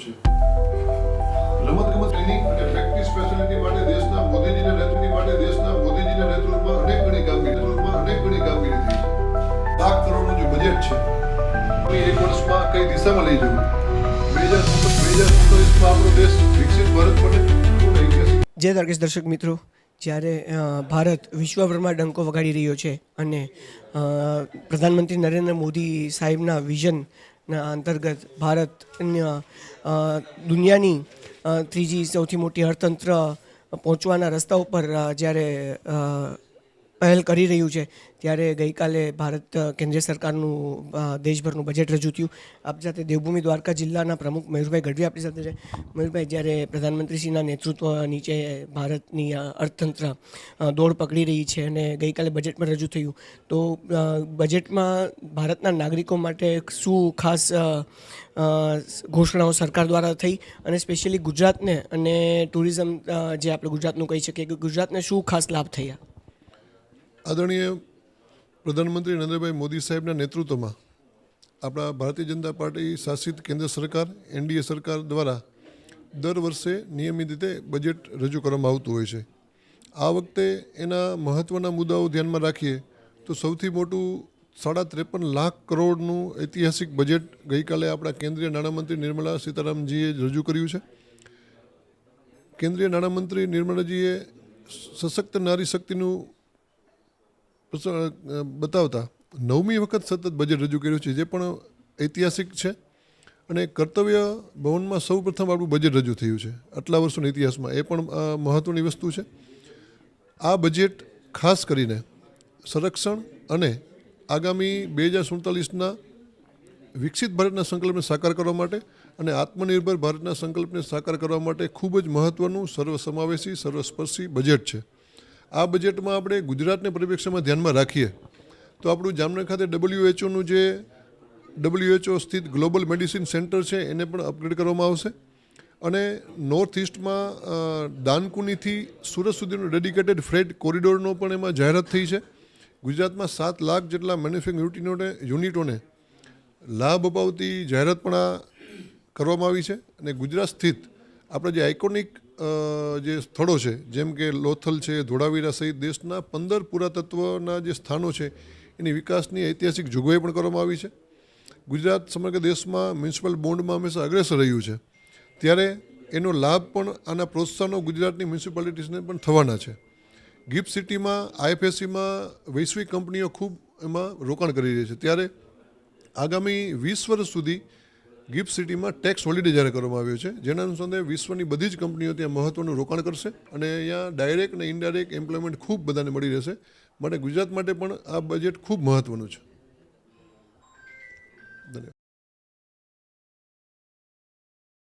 રમતગમત ટ્રેનિંગ અને practice facility માટે દેશના મોદીજીના નેતૃત્વમાં અનેક ગણી કામગીરી થઈ છે. લાખ કરોડનું જે બજેટ છે એ એક વર્ષમાં કઈ દિશામાં લઈ જવું, 2047માં આપણો દેશ વિકસિત ભારત બને. જય દ્વારકેશ દર્શક મિત્રો, જ્યારે ભારત વિશ્વભરમાં ડંકો વગાડી રહ્યો છે અને પ્રધાનમંત્રી નરેન્દ્ર મોદી સાહેબના વિઝનના અંતર્ગત ભારત દુનિયાની ત્રીજી સૌથી મોટી અર્થતંત્ર પહોંચવાના રસ્તા ઉપર જ્યારે પહેલ કરી રહ્યું છે, ત્યારે ગઈકાલે ભારત કેન્દ્ર સરકારનું દેશભરનું બજેટ રજૂ થયું. આપ સાથે દેવભૂમિ દ્વારકા જિલ્લાના પ્રમુખ મયુરભાઈ ગઢવી આપણી સાથે છે. મયુરભાઈ, જ્યારે પ્રધાનમંત્રીશ્રીના નેતૃત્વ નીચે ભારતની અર્થતંત્ર દોડ પકડી રહી છે અને ગઈકાલે બજેટમાં રજૂ થયું, તો બજેટમાં ભારતના નાગરિકો માટે શું ખાસ ઘોષણાઓ સરકાર દ્વારા થઈ અને સ્પેશિયલી ગુજરાતને અને ટુરિઝમ જે આપણે ગુજરાતનું કહી શકીએ કે ગુજરાતને શું ખાસ લાભ થયા? આદરણીય પ્રધાનમંત્રી નરેન્દ્રભાઈ મોદી સાહેબના નેતૃત્વમાં આપણા ભારતીય જનતા પાર્ટી શાસિત કેન્દ્ર સરકાર એનડીએ સરકાર દ્વારા દર વર્ષે નિયમિત રીતે બજેટ રજૂ કરવામાં આવતું હોય છે. આ વખતે એના મહત્ત્વના મુદ્દાઓ ધ્યાનમાં રાખીએ તો સૌથી મોટું 53.5 લાખ કરોડનું ઐતિહાસિક બજેટ ગઈકાલે આપણા કેન્દ્રીય નાણામંત્રી નિર્મલા સીતારામનજીએ રજૂ કર્યું છે. કેન્દ્રીય નાણામંત્રી નિર્મલાજીએ સશક્ત નારી શક્તિનું બતાવતા 9મી વખત સતત બજેટ રજૂ કર્યું છે, જે પણ ઐતિહાસિક છે. અને કર્તવ્ય ભવનમાં સૌ પ્રથમ આપણું બજેટ રજૂ થયું છે આટલા વર્ષોના ઇતિહાસમાં, એ પણ મહત્ત્વની વસ્તુ છે. આ બજેટ ખાસ કરીને સંરક્ષણ અને આગામી 2047ના વિકસિત ભારતના સંકલ્પને સાકાર કરવા માટે અને આત્મનિર્ભર ભારતના સંકલ્પને સાકાર કરવા માટે ખૂબ જ મહત્ત્વનું સર્વસમાવેશી સર્વસ્પર્શી બજેટ છે. આ બજેટમાં આપણે ગુજરાતને પરિપ્રેક્ષ્યમાં ધ્યાનમાં રાખીએ તો આપણું જામનગર ખાતે WHO જે WHO સ્થિત ગ્લોબલ મેડિસિન સેન્ટર છે એને પણ અપગ્રેડ કરવામાં આવશે. અને નોર્થ ઇસ્ટમાં દાનકુનીથી સુરત સુધીનો ડેડિકેટેડ ફ્રેટ કોરિડોરનો પણ એમાં જાહેરાત થઈ છે. ગુજરાતમાં 7 લાખ જેટલા મેન્યુફેક્ચરિંગ યુનિટોને લાભ અપાવતી જાહેરાત પણ આ કરવામાં આવી છે. અને ગુજરાત સ્થિત આપણા જે આઇકોનિક જે સ્થળો છે જેમ કે લોથલ છે, ધોળાવીરા સહિત દેશના 15 પુરાતત્વના જે સ્થાનો છે એની વિકાસની ઐતિહાસિક જોગવાઈ પણ કરવામાં આવી છે. ગુજરાત સમગ્ર દેશમાં મ્યુનિસિપલ બોન્ડમાં હંમેશા અગ્રેસર રહ્યું છે, ત્યારે એનો લાભ પણ આના પ્રોત્સાહનો ગુજરાતની મ્યુનિસિપાલિટીઝને પણ થવાના છે. ગિફ્ટ સિટીમાં IFSCમાં વૈશ્વિક કંપનીઓ ખૂબ એમાં રોકાણ કરી રહી છે, ત્યારે આગામી 20 વર્ષ સુધી ગિફ્ટ સિટીમાં ટેક્સ હોલિડે જાહેર કરવામાં આવ્યો છે, જેના અનુસંધાને વિશ્વની બધી જ કંપનીઓ ત્યાં મહત્ત્વનું રોકાણ કરશે અને અહીંયા ડાયરેક્ટ અને ઇનડાયરેક્ટ એમ્પ્લોયમેન્ટ ખૂબ બધાને મળી રહેશે. માટે ગુજરાત માટે પણ આ બજેટ ખૂબ મહત્ત્વનું છે.